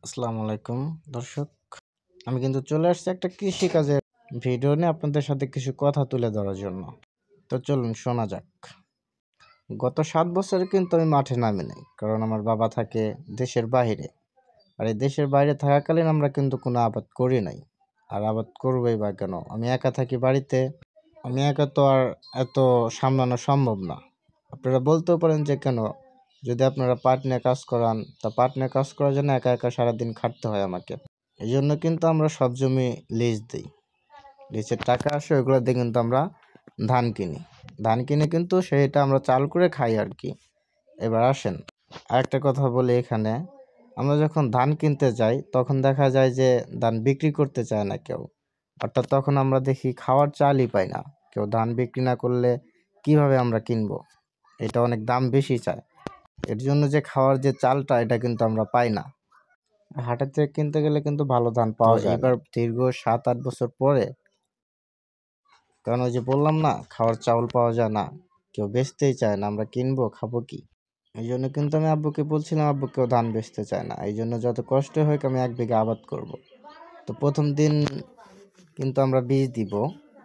আসসালামু আলাইকুম দর্শক। আমি কিন্তু চলে আসছি একটা কৃষিকাজের ভিডিও নিয়ে আপনাদের সাথে কিছু কথা তুলে ধরার জন্য। তো চলুন শোনা যাক। গত 7 বছরে কিন্তু আমি মাঠে নামি নাই, কারণ আমার বাবা থাকে দেশের বাইরে। আর এই দেশের বাইরে থাকাকালীন আমরা কিন্তু কোনো আবাদ করি নাই। আর আবাদ করবোই বা কেন? আমি একা থাকি বাড়িতে। আমি একা তো আর এত সামলানো সম্ভব না। আপনারা বলতেও পারেন যে কেন, যদি আপনারা পাট নিয়ে কাজ করান, তা পাট নিয়ে কাজ করার জন্য একা একা সারাদিন খাটতে হয় আমাকে। এই জন্য কিন্তু আমরা সব জমি লিজ দিই। লিজের টাকা আসে, ওইগুলো দিয়ে কিন্তু আমরা ধান কিনি। ধান কিনে কিন্তু সেটা আমরা চাল করে খাই আর কি। এবার আসেন আরেকটা কথা বলি এখানে। আমরা যখন ধান কিনতে যাই তখন দেখা যায় যে ধান বিক্রি করতে চায় না কেউ। অর্থাৎ তখন আমরা দেখি খাওয়ার চালই পাই না। কেউ ধান বিক্রি না করলে কিভাবে আমরা কিনবো? এটা অনেক দাম বেশি চায়। এর জন্য যে খাওয়ার যে চালটা, এটা কিন্তু আমরা পাই না। হাটের থেকে কিনতে গেলে কিন্তু ভালো ধান পাওয়া যায়। এবার দীর্ঘ 7-8 বছর পরে, কারণ ওই যে বললাম না, খাওয়ার চাউল পাওয়া যায় না, কেউ বেচতেই চায় না, আমরা কিনবো খাবো কি? এই জন্য কিন্তু আমি আব্বুকে বলছিলাম, আব্বু কেউ ধান বেচতে চায় না। এই জন্য যত কষ্ট হোক আমি 1 বিঘা আবাদ করব। তো প্রথম দিন কিন্তু আমরা বীজ দিব।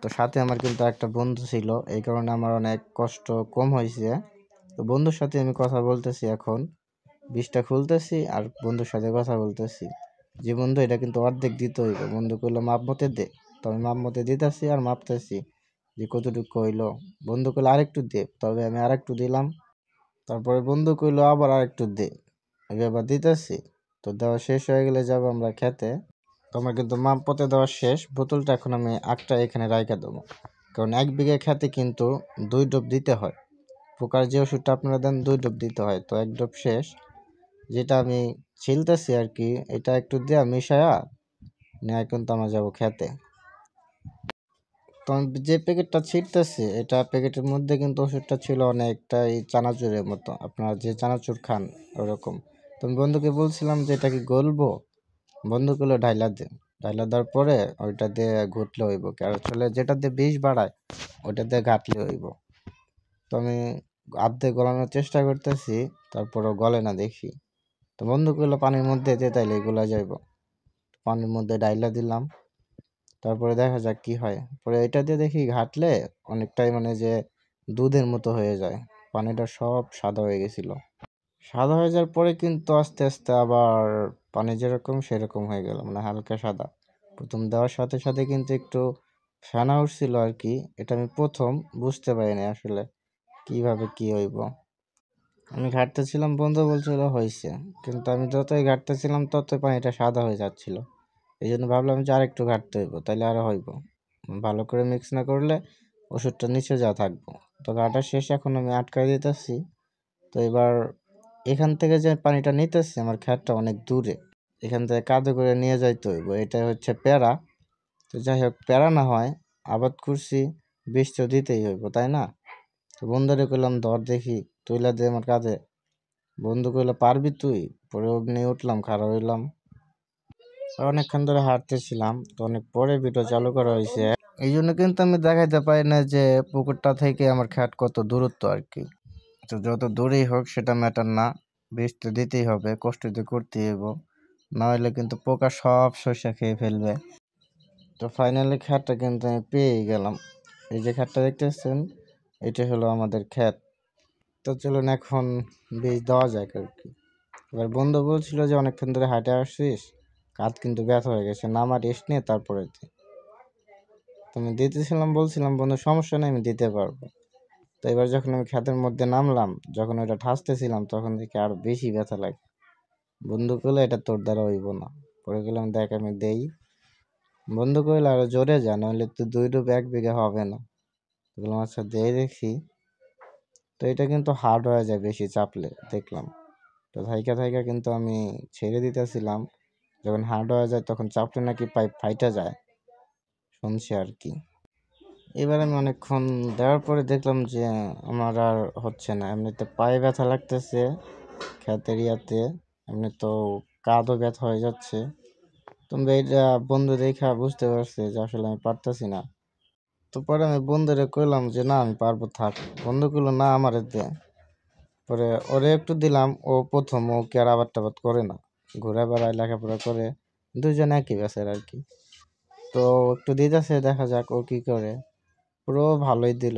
তো সাথে আমার কিন্তু একটা বন্ধু ছিল, এই কারণে আমার অনেক কষ্ট কম হয়েছে। তো বন্ধুর সাথে আমি কথা বলতেছি এখন, বীজটা খুলতেছি আর বন্ধুর সাথে কথা বলতেছি যে বন্ধু এটা কিন্তু অর্ধেক দিতে হইব। বন্ধু কইলো মাপ মতে দে। তো আমি মাপ মতে দিতেছি আর মাপতেছি যে কতটুকু হইলো। বন্ধু কইলো আরেকটু দে, তবে আমি আরেকটু দিলাম। তারপরে বন্ধু কইলো আবার আরেকটু দে, আমি আবার দিতেছি। তো দেওয়া শেষ হয়ে গেলে যাবো আমরা খেতে। তো আমার কিন্তু মাপ মতে দেওয়া শেষ। বোতলটা এখন আমি একটা এখানে রাইখা দেবো, কারণ 1 বিঘা খেতে কিন্তু 2 ডোব দিতে হয়। পোকার যে ওষুধটা আপনারা দেন 2 ডোব দিতে হয়। তো 1 ডোব শেষ, যেটা আমি ছিলতেছি আর কি, এটা একটু দেয়া মিশায়া নিয়ে কিন্তু আমরা যাবো খেতে। তো আমি যে প্যাকেটটা ছিটতেছি, এটা প্যাকেটের মধ্যে কিন্তু ওষুধটা ছিল অনেকটাই চানাচুরের মতো, আপনারা যে চানাচুর খান ওরকম। তো আমি বন্ধুকে বলছিলাম যে এটা কি গলবো? বন্ধু গুলো ঢাইলা দে। ঢাইলা দেওয়ার পরে ওইটা দিয়ে ঘুটলে হইব, আর আসলে যেটা দিয়ে বিষ বাড়ায় ওইটা দিয়ে ঘাটলে হইব। তো আমি আর্ধেক গলানোর চেষ্টা করতেছি, তারপরও গলে না দেখি। তো বন্ধু কইলো পানির মধ্যে দিয়ে তাইলে এগুলা যাইব। পানির মধ্যে ডাইলা দিলাম, তারপরে দেখা যাক কি হয়। পরে এটা দিয়ে দেখি ঘাটলে অনেকটাই মানে যে দুধের মতো হয়ে যায়। পানিটা সব সাদা হয়ে গেছিল। সাদা হয়ে যাওয়ার পরে কিন্তু আস্তে আস্তে আবার পানি যেরকম সেরকম হয়ে গেল, মানে হালকা সাদা। প্রথম দেওয়ার সাথে সাথে কিন্তু একটু ফেনা উঠছিল আর কি। এটা আমি প্রথম বুঝতে পারিনি আসলে কিভাবে কি হইব। আমি ঘাটতেছিলাম, বন্ধু বলছিল হয়েছে, কিন্তু আমি যতই ঘাটতেছিলাম ততই পানিটা সাদা হয়ে যাচ্ছিল। এই জন্য ভাবলাম যে আরেকটু ঘাটতে হইব, তাইলে আরো হইব। ভালো করে মিক্স না করলে ওষুধটা নিচে যা থাকবো। তো ঘাটা শেষ, এখন আমি আটকাই দিতেছি। তো এবার এখান থেকে যে পানিটা নিতেছি, আমার ক্ষেতটা অনেক দূরে, এখান থেকে কাঁধে করে নিয়ে যাইতে হইব। এটা হচ্ছে প্যারা। তো যাই হোক, প্যারা না হয়, আবাদ করছি, বীজ তো দিতেই হইব, তাই না? তো বন্ধুরে কইলাম ধর দেখি, তুইলা দে আমার কাঁধে। বন্ধু কইলো পারবি তুই? পরে অগ্নি উঠলাম, খাড়া হইলাম। অনেকক্ষণ ধরে হাঁটতেছিলাম, তো অনেক পরে ভিডিও চালু করা হয়েছে। এই জন্য কিন্তু আমি দেখাইতে পারি না যে পুকুরটা থেকে আমার খেত কত দূরত্ব আর কি। তো যত দূরেই হোক সেটা ম্যাটার না, বীজ তো দিতেই হবে, কষ্ট তো করতেই হইব, না হলে কিন্তু পোকা সব শস্য খেয়ে ফেলবে। তো ফাইনালি খেতটা কিন্তু আমি পেয়েই গেলাম। এই যে খেতটা দেখতেছেন, এটা হলো আমাদের খেত। তো চলুন এখন বীজ দেওয়া যাক আর কি। এবার বন্ধু বলছিল যে অনেকক্ষণ ধরে হাঁটে আসছিস, কাঁধ কিন্তু ব্যথা হয়ে গেছে, নামা রেস্ট নিয়ে তারপরে তুমি দিতেছিলাম, বলছিলাম বন্ধু সমস্যা নেই আমি দিতে পারবো। তো এবার যখন আমি ক্ষেতের মধ্যে নামলাম, যখন ওইটা ঠাসতেছিলাম, তখন দেখি আরো বেশি ব্যথা লাগে। বন্ধু কইলো এটা তোর দ্বারা হইব না। পরে গেলাম দেখ আমি দেই। বন্ধু কইলো আরো জোরে যা, নইলে তো 2 ডুব 1 বিঘা হবে না। বললাম আচ্ছা দেই দেখি। তো এটা কিন্তু হার্ড হয়ে যায় বেশি চাপলে, দেখলাম। তো থাইকা থাইকা কিন্তু আমি ছেড়ে দিতেছিলাম। যখন হার্ড হয়ে যায় তখন চাপলে নাকি পাইপ ফাইটা যায়, শুনছি আর কি। এবার আমি অনেকক্ষণ দেওয়ার পরে দেখলাম যে আমার আর হচ্ছে না। এমনিতে পায়ে ব্যথা লাগতেছে ক্ষেতের ইয়াতে, এমনি তো কাঁধও ব্যথা হয়ে যাচ্ছে। তুমি এইটা বন্ধু দেখা বুঝতে পারছে যে আসলে আমি পারতেছি না। তো পরে আমি বন্ধুরে কইলাম যে না আমি পারবো, থাক। বন্ধু কইলো না আমারে দে। পরে ওরে একটু দিলাম, ও প্রথম, ও কি আর আবাদ টাবাদ করে না। ঘুরে বেড়ায়, লেখাপড়া করে, দুজন একই ব্যাচের আর কি। তো একটু দিতেছে, দেখা যাক ও কি করে। পুরো ভালোই দিল,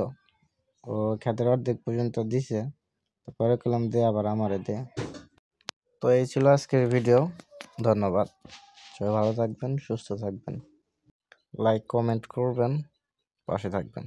ও খেতের অর্ধেক পর্যন্ত দিছে, তারপরে কলাম দে আবার আমারে দে। তো এই ছিল আজকের ভিডিও। ধন্যবাদ, সবাই ভালো থাকবেন, সুস্থ থাকবেন, লাইক কমেন্ট করবেন, পাশে থাকবেন।